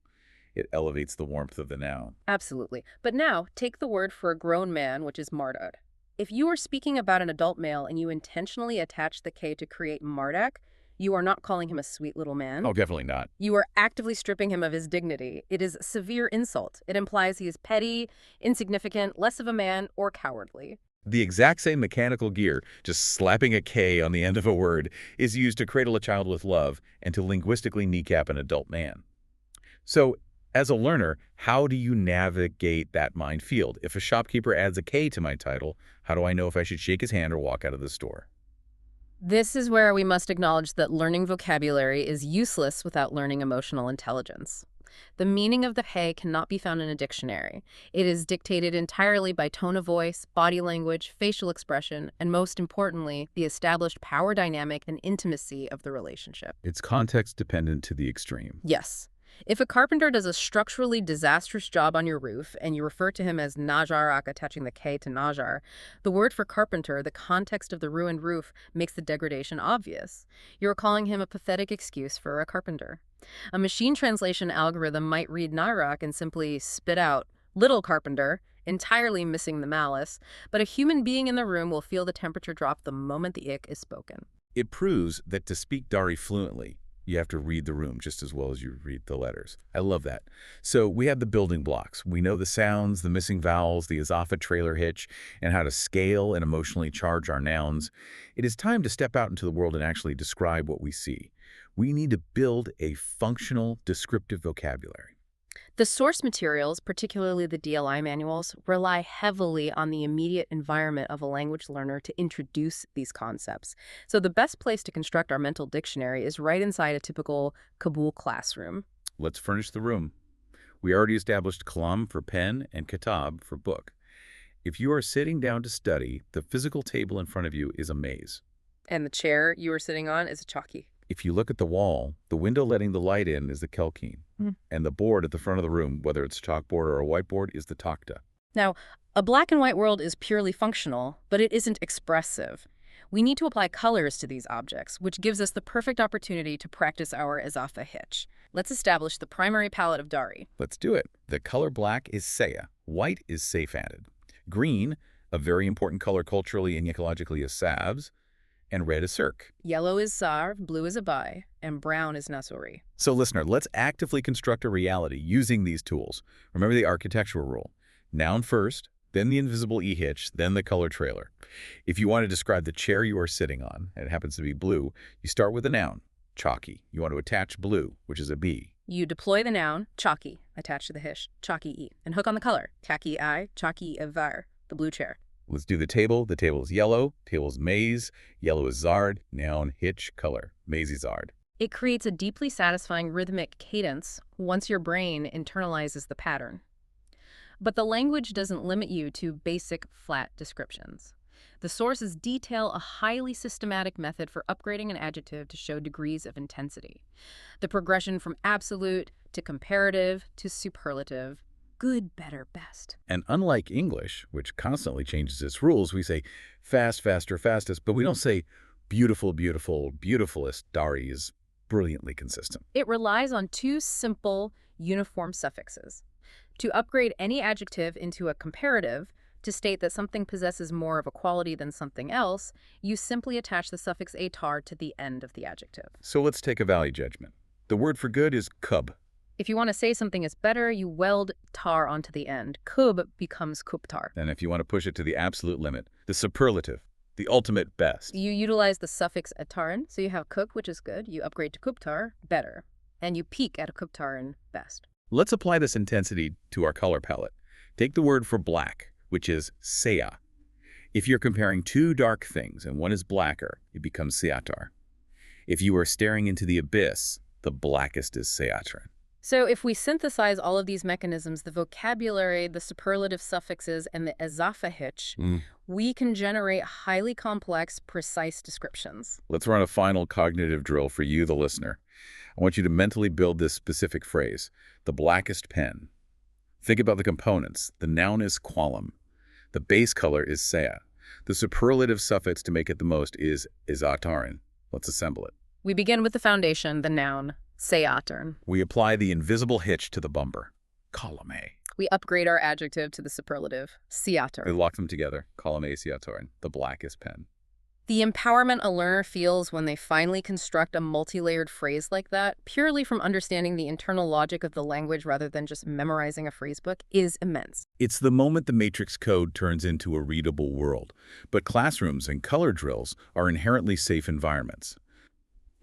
Speaker 1: It elevates the warmth of the noun.
Speaker 2: Absolutely. But now, take the word for a grown man, which is mardad. If you are speaking about an adult male and you intentionally attach the K to create mardak, you are not calling him a sweet little man.
Speaker 1: Oh, definitely not.
Speaker 2: You are actively stripping him of his dignity. It is a severe insult. It implies he is petty, insignificant, less of a man, or cowardly.
Speaker 1: The exact same mechanical gear, just slapping a K on the end of a word, is used to cradle a child with love and to linguistically kneecap an adult man. So, as a learner, how do you navigate that minefield? If a shopkeeper adds a K to my title, how do I know if I should shake his hand or walk out of the store?
Speaker 2: This is where we must acknowledge that learning vocabulary is useless without learning emotional intelligence. The meaning of the hey cannot be found in a dictionary. It is dictated entirely by tone of voice, body language, facial expression, and most importantly, the established power dynamic and intimacy of the relationship.
Speaker 1: It's context dependent to the extreme.
Speaker 2: Yes. If a carpenter does a structurally disastrous job on your roof and you refer to him as Najarak, attaching the K to Najar, the word for carpenter, the context of the ruined roof, makes the degradation obvious. You're calling him a pathetic excuse for a carpenter. A machine translation algorithm might read Narak and simply spit out little carpenter, entirely missing the malice, but a human being in the room will feel the temperature drop the moment the ik is spoken.
Speaker 1: It proves that to speak Dari fluently, You have to read the room just as well as you read the letters. I love that. So we have the building blocks. We know the sounds, the missing vowels, the Azaffa trailer hitch, and how to scale and emotionally charge our nouns. It is time to step out into the world and actually describe what we see. We need to build a functional, descriptive vocabulary.
Speaker 2: The source materials, particularly the DLI manuals, rely heavily on the immediate environment of a language learner to introduce these concepts. So the best place to construct our mental dictionary is right inside a typical Kabul classroom.
Speaker 1: Let's furnish the room. We already established kalam for pen and kitab for book. If you are sitting down to study, the physical table in front of you is a maze.
Speaker 2: And the chair you are sitting on is a chalky.
Speaker 1: If you look at the wall, the window letting the light in is the kelkeen, and the board at the front of the room, whether it's a chalkboard or a whiteboard, is the takhta.
Speaker 2: Now, a black and white world is purely functional, but it isn't expressive. We need to apply colors to these objects, which gives us the perfect opportunity to practice our Azaffa hitch. Let's establish the primary palette of Dari.
Speaker 1: Let's do it. The color black is saya. White is safe-handed. Green, a very important color culturally and ecologically, is savs. And red is circ.
Speaker 2: Yellow is sarv, blue is abai, and brown is nasuri.
Speaker 1: So listener, let's actively construct a reality using these tools. Remember the architectural rule. Noun first, then the invisible e-hitch, then the color trailer. If you want to describe the chair you are sitting on, and it happens to be blue, you start with a noun, chalky. You want to attach blue, which is a B.
Speaker 2: You deploy the noun, chalky, attached to the hish, chalky e, and hook on the color, khaki I, chalky avar, the blue chair.
Speaker 1: Let's do the table. The table is yellow. Table is maize. Yellow is zard. Noun, hitch, color. Maize zard.
Speaker 2: It creates a deeply satisfying rhythmic cadence once your brain internalizes the pattern. But the language doesn't limit you to basic, flat descriptions. The sources detail a highly systematic method for upgrading an adjective to show degrees of intensity. The progression from absolute to comparative to superlative. Good, better, best.
Speaker 1: And unlike English, which constantly changes its rules, we say fast, faster, fastest, but we don't say beautiful, beautiful, beautifulest. Dari is brilliantly consistent.
Speaker 2: It relies on two simple, uniform suffixes. To upgrade any adjective into a comparative, to state that something possesses more of a quality than something else, you simply attach the suffix atar to the end of the adjective.
Speaker 1: So let's take a value judgment. The word for good is kub.
Speaker 2: If you want to say something is better, you weld tar onto the end. Kub becomes kuptar.
Speaker 1: And if you want to push it to the absolute limit, the superlative, the ultimate best.
Speaker 2: You utilize the suffix atarin, so you have kub, which is good. You upgrade to kuptar, better. And you peak at a kuptarin, best.
Speaker 1: Let's apply this intensity to our color palette. Take the word for black, which is saya. If you're comparing two dark things and one is blacker, it becomes seatar. If you are staring into the abyss, the blackest is seatrin.
Speaker 2: So if we synthesize all of these mechanisms, the vocabulary, the superlative suffixes, and the Azaffa hitch, we can generate highly complex, precise descriptions.
Speaker 1: Let's run a final cognitive drill for you, the listener. I want you to mentally build this specific phrase, the blackest pen. Think about the components. The noun is qualm. The base color is saya. The superlative suffix to make it the most is izatarin. Let's assemble it.
Speaker 2: We begin with the foundation, the noun, seatern.
Speaker 1: We apply the invisible hitch to the bumper, column A.
Speaker 2: We upgrade our adjective to the superlative, seater.
Speaker 1: We lock them together, column A seatorin, the blackest pen.
Speaker 2: The empowerment a learner feels when they finally construct a multi-layered phrase like that, purely from understanding the internal logic of the language rather than just memorizing a phrasebook, is immense.
Speaker 1: It's the moment the matrix code turns into a readable world. But classrooms and color drills are inherently safe environments.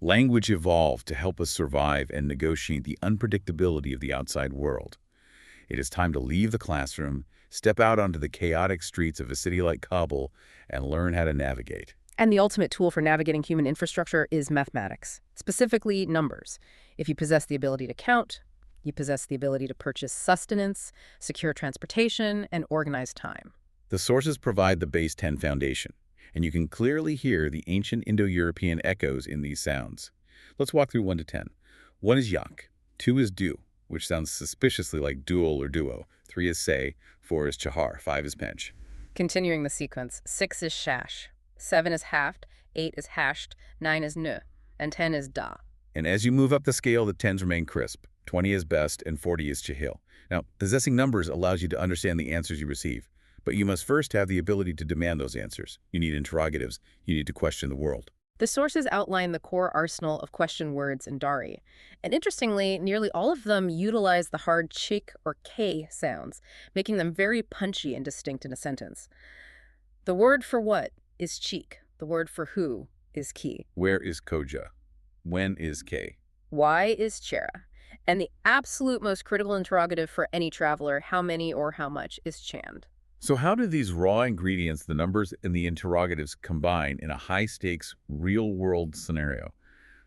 Speaker 1: Language evolved to help us survive and negotiate the unpredictability of the outside world. It is time to leave the classroom, step out onto the chaotic streets of a city like Kabul, and learn how to navigate.
Speaker 2: And the ultimate tool for navigating human infrastructure is mathematics, specifically numbers. If you possess the ability to count, you possess the ability to purchase sustenance, secure transportation, and organize time.
Speaker 1: The sources provide the base 10 foundation, and you can clearly hear the ancient Indo-European echoes in these sounds. Let's walk through 1 to 10. 1 is yak, 2 is du, which sounds suspiciously like dual or duo, 3 is say, 4 is chahar, 5 is pench.
Speaker 2: Continuing the sequence, 6 is shash, 7 is haft, 8 is hashed, 9 is nu, and 10 is da.
Speaker 1: And as you move up the scale, the 10s remain crisp. 20 is best, and 40 is chahil. Now, possessing numbers allows you to understand the answers you receive. But you must first have the ability to demand those answers. You need interrogatives. You need to question the world.
Speaker 2: The sources outline the core arsenal of question words in Dari. And interestingly, nearly all of them utilize the hard chik or k sounds, making them very punchy and distinct in a sentence. The word for what is cheek. The word for who is ki.
Speaker 1: Where is koja? When is K?
Speaker 2: Why is chera. And the absolute most critical interrogative for any traveler, how many or how much, is chand.
Speaker 1: So how do these raw ingredients, the numbers and the interrogatives, combine in a high-stakes, real-world scenario?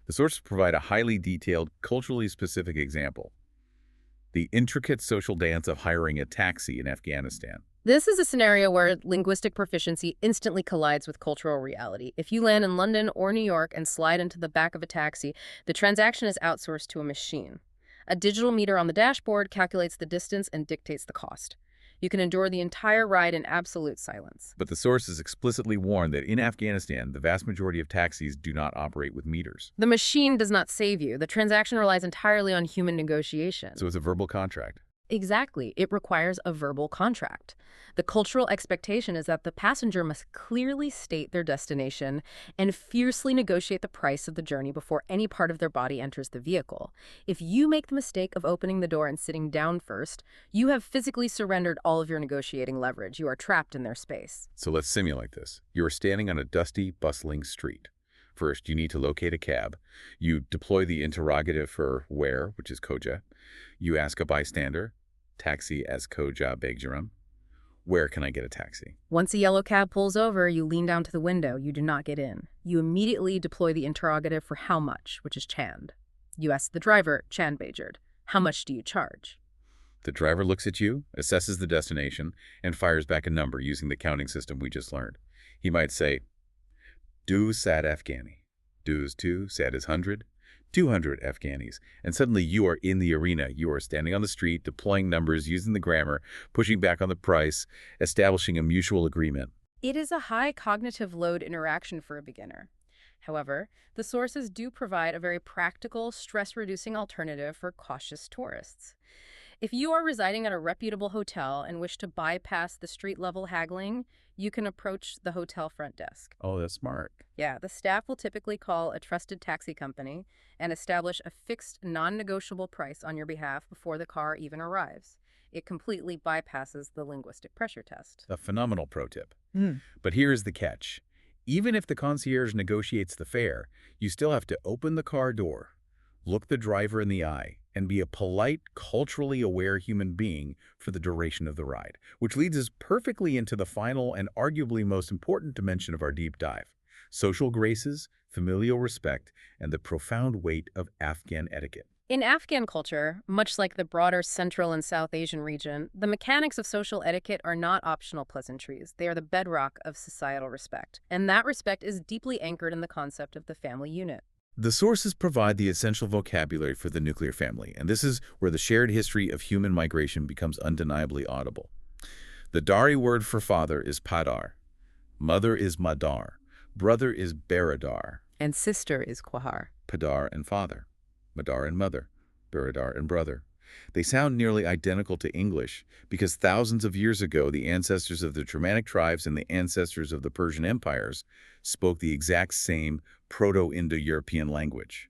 Speaker 1: The sources provide a highly detailed, culturally specific example. The intricate social dance of hiring a taxi in Afghanistan.
Speaker 2: This is a scenario where linguistic proficiency instantly collides with cultural reality. If you land in London or New York and slide into the back of a taxi, the transaction is outsourced to a machine. A digital meter on the dashboard calculates the distance and dictates the cost. You can endure the entire ride in absolute silence.
Speaker 1: But the sources explicitly warn that in Afghanistan, the vast majority of taxis do not operate with meters.
Speaker 2: The machine does not save you. The transaction relies entirely on human negotiation.
Speaker 1: So it's a verbal contract.
Speaker 2: Exactly. It requires a verbal contract. The cultural expectation is that the passenger must clearly state their destination and fiercely negotiate the price of the journey before any part of their body enters the vehicle. If you make the mistake of opening the door and sitting down first, you have physically surrendered all of your negotiating leverage. You are trapped in their space.
Speaker 1: So let's simulate this. You are standing on a dusty, bustling street. First, you need to locate a cab. You deploy the interrogative for where, which is koja. You ask a bystander, taxi as koja begjaram. Where can I get a taxi?
Speaker 2: Once a yellow cab pulls over, you lean down to the window. You do not get in. You immediately deploy the interrogative for how much, which is chand. You ask the driver, chand bejard, how much do you charge?
Speaker 1: The driver looks at you, assesses the destination, and fires back a number using the counting system we just learned. He might say, "Do sad Afghani. Do is 2, sad is 100. 200 Afghanis." And suddenly you are in the arena. You are standing on the street, deploying numbers, using the grammar, pushing back on the price, establishing a mutual agreement.
Speaker 2: It is a high cognitive load interaction for a beginner. However, the sources do provide a very practical, stress-reducing alternative for cautious tourists. If you are residing at a reputable hotel and wish to bypass the street-level haggling, you can approach the hotel front desk.
Speaker 1: Oh, that's smart.
Speaker 2: Yeah, the staff will typically call a trusted taxi company and establish a fixed, non-negotiable price on your behalf before the car even arrives. It completely bypasses the linguistic pressure test.
Speaker 1: A phenomenal pro tip. But here is the catch. Even if the concierge negotiates the fare, you still have to open the car door, look the driver in the eye, and be a polite, culturally aware human being for the duration of the ride, which leads us perfectly into the final and arguably most important dimension of our deep dive: social graces, familial respect, and the profound weight of Afghan etiquette.
Speaker 2: In Afghan culture, much like the broader Central and South Asian region, the mechanics of social etiquette are not optional pleasantries. They are the bedrock of societal respect, and that respect is deeply anchored in the concept of the family unit.
Speaker 1: The sources provide the essential vocabulary for the nuclear family, and this is where the shared history of human migration becomes undeniably audible. The Dari word for father is padar, mother is madar, brother is beradar,
Speaker 2: And sister is quahar.
Speaker 1: padar and father, madar and mother, beradar and brother. They sound nearly identical to English because thousands of years ago, the ancestors of the Germanic tribes and the ancestors of the Persian empires spoke the exact same Proto-Indo-European language.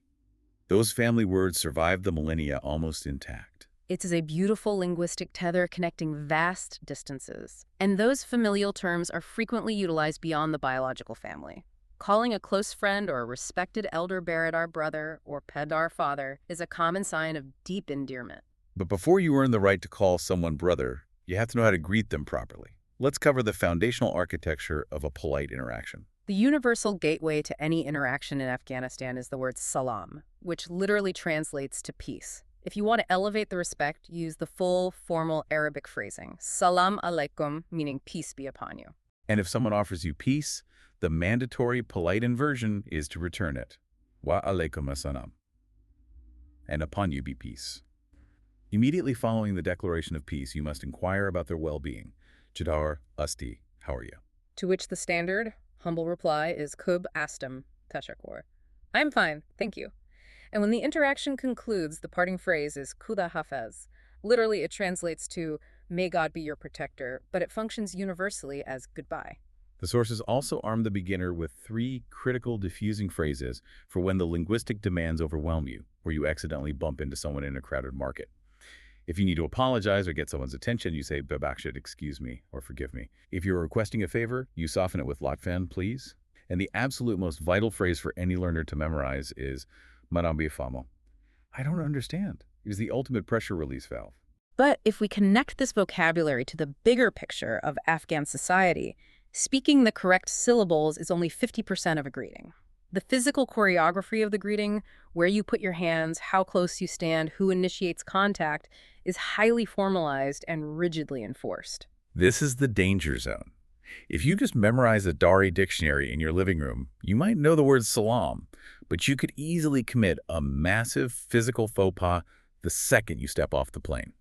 Speaker 1: Those family words survived the millennia almost intact.
Speaker 2: It is a beautiful linguistic tether connecting vast distances, and those familial terms are frequently utilized beyond the biological family. Calling a close friend or a respected elder beradar brother or pedar father is a common sign of deep endearment.
Speaker 1: But before you earn the right to call someone brother, you have to know how to greet them properly. Let's cover the foundational architecture of a polite interaction.
Speaker 2: The universal gateway to any interaction in Afghanistan is the word salam, which literally translates to peace. If you want to elevate the respect, use the full, formal Arabic phrasing, salam alaikum, meaning peace be upon you.
Speaker 1: And if someone offers you peace, the mandatory polite inversion is to return it. Wa alaikum assalam. And upon you be peace. Immediately following the declaration of peace, you must inquire about their well-being. Chadar, Asti, how are you?
Speaker 2: To which the standard, humble reply is Kub Astam Tashakor. I'm fine, thank you. And when the interaction concludes, the parting phrase is Kuda Hafez. Literally, it translates to, may God be your protector, but it functions universally as goodbye.
Speaker 1: The sources also arm the beginner with 3 critical diffusing phrases for when the linguistic demands overwhelm you, or you accidentally bump into someone in a crowded market. If you need to apologize or get someone's attention, you say "babakshit, excuse me," or "forgive me." If you're requesting a favor, you soften it with "lotfan, please." And the absolute most vital phrase for any learner to memorize is "Marambi famo." I don't understand. It is the ultimate pressure release valve.
Speaker 2: But if we connect this vocabulary to the bigger picture of Afghan society, speaking the correct syllables is only 50% of a greeting. The physical choreography of the greeting, where you put your hands, how close you stand, who initiates contact, is highly formalized and rigidly enforced.
Speaker 1: This is the danger zone. If you just memorize a Dari dictionary in your living room, you might know the word salam, but you could easily commit a massive physical faux pas the second you step off the plane.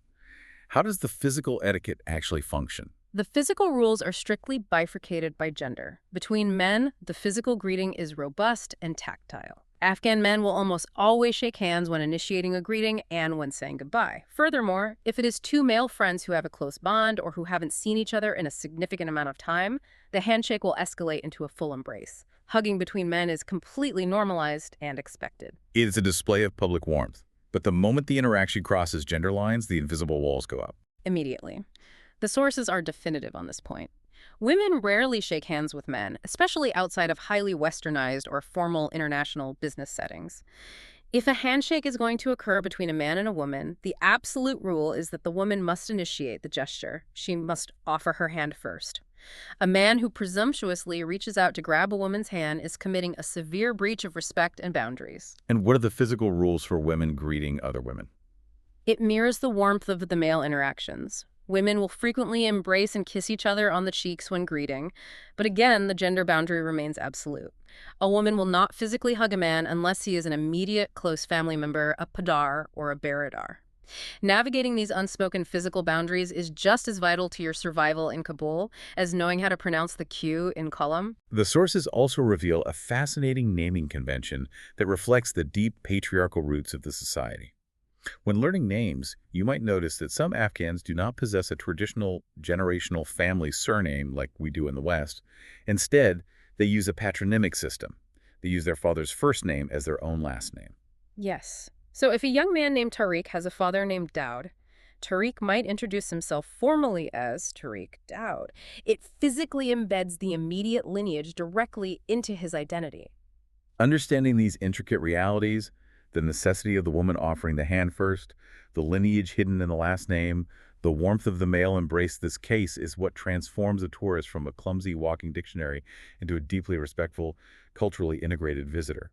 Speaker 1: How does the physical etiquette actually function?
Speaker 2: The physical rules are strictly bifurcated by gender. Between men, the physical greeting is robust and tactile. Afghan men will almost always shake hands when initiating a greeting and when saying goodbye. Furthermore, if it is 2 male friends who have a close bond or who haven't seen each other in a significant amount of time, the handshake will escalate into a full embrace. Hugging between men is completely normalized and expected.
Speaker 1: It is a display of public warmth, but the moment the interaction crosses gender lines, the invisible walls go up.
Speaker 2: Immediately. The sources are definitive on this point. Women rarely shake hands with men, especially outside of highly westernized or formal international business settings. If a handshake is going to occur between a man and a woman, the absolute rule is that the woman must initiate the gesture. She must offer her hand first. A man who presumptuously reaches out to grab a woman's hand is committing a severe breach of respect and boundaries.
Speaker 1: And what are the physical rules for women greeting other women?
Speaker 2: It mirrors the warmth of the male interactions. Women will frequently embrace and kiss each other on the cheeks when greeting, but again, the gender boundary remains absolute. A woman will not physically hug a man unless he is an immediate close family member, a padar, or a baradar. Navigating these unspoken physical boundaries is just as vital to your survival in Kabul as knowing how to pronounce the Q in Column.
Speaker 1: The sources also reveal a fascinating naming convention that reflects the deep patriarchal roots of the society. When learning names, you might notice that some Afghans do not possess a traditional generational family surname like we do in the West. Instead, they use a patronymic system. They use their father's first name as their own last name.
Speaker 2: Yes. So if a young man named Tariq has a father named Daud, Tariq might introduce himself formally as Tariq Daud. It physically embeds the immediate lineage directly into his identity.
Speaker 1: Understanding these intricate realities, the necessity of the woman offering the hand first, the lineage hidden in the last name, the warmth of the male embrace, this case is what transforms a tourist from a clumsy walking dictionary into a deeply respectful, culturally integrated visitor.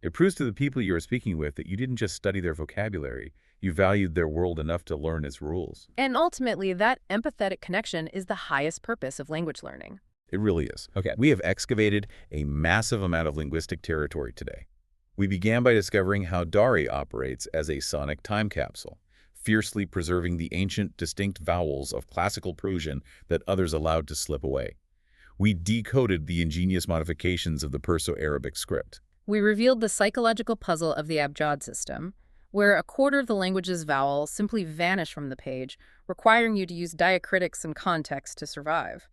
Speaker 1: It proves to the people you are speaking with that you didn't just study their vocabulary, you valued their world enough to learn its rules.
Speaker 2: And ultimately, that empathetic connection is the highest purpose of language learning.
Speaker 1: It really is. Okay, we have excavated a massive amount of linguistic territory today. We began by discovering how Dari operates as a sonic time capsule, fiercely preserving the ancient, distinct vowels of classical Persian that others allowed to slip away. We decoded the ingenious modifications of the Perso-Arabic script.
Speaker 2: We revealed the psychological puzzle of the Abjad system, where a quarter of the language's vowels simply vanish from the page, requiring you to use diacritics and context to survive.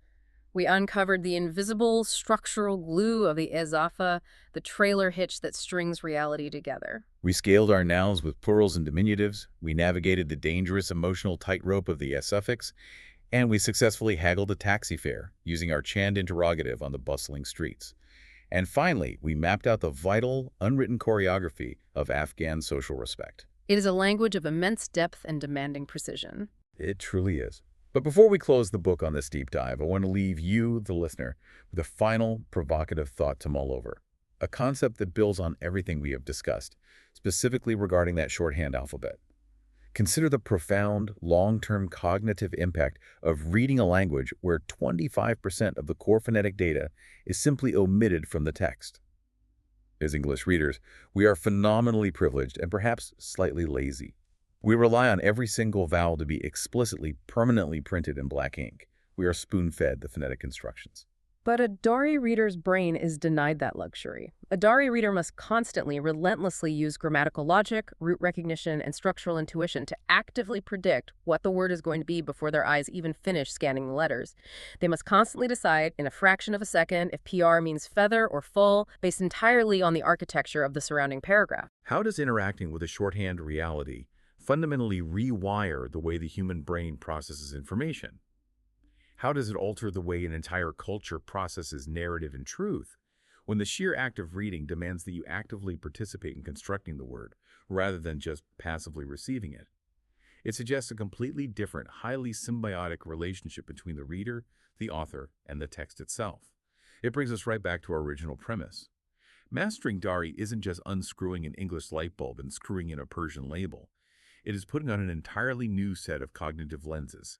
Speaker 2: We uncovered the invisible structural glue of the ezafa, the trailer hitch that strings reality together.
Speaker 1: We scaled our nouns with plurals and diminutives, we navigated the dangerous emotional tightrope of the S suffix, and we successfully haggled a taxi fare using our Chand interrogative on the bustling streets. And finally, we mapped out the vital, unwritten choreography of Afghan social respect.
Speaker 2: It is a language of immense depth and demanding precision.
Speaker 1: It truly is. But before we close the book on this deep dive, I want to leave you, the listener, with a final provocative thought to mull over. A concept that builds on everything we have discussed, specifically regarding that shorthand alphabet. Consider the profound, long-term cognitive impact of reading a language where 25% of the core phonetic data is simply omitted from the text. As English readers, we are phenomenally privileged and perhaps slightly lazy. We rely on every single vowel to be explicitly, permanently printed in black ink. We are spoon-fed the phonetic instructions.
Speaker 2: But a Dari reader's brain is denied that luxury. A Dari reader must constantly, relentlessly use grammatical logic, root recognition, and structural intuition to actively predict what the word is going to be before their eyes even finish scanning the letters. They must constantly decide, in a fraction of a second, if PR means feather or full, based entirely on the architecture of the surrounding paragraph.
Speaker 3: How does interacting with a shorthand reality fundamentally rewire the way the human brain processes information? How does it alter the way an entire culture processes narrative and truth when the sheer act of reading demands that you actively participate in constructing the word rather than just passively receiving it? It suggests a completely different, highly symbiotic relationship between the reader, the author, and the text itself. It brings us right back to our original premise. Mastering Dari isn't just unscrewing an English light bulb and screwing in a Persian label. It is putting on an entirely new set of cognitive lenses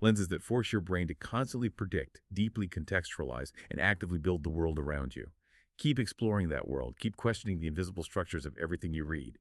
Speaker 3: that force your brain to constantly predict, deeply contextualize, and actively build the world around you. Keep exploring that world. Keep questioning the invisible structures of everything you read.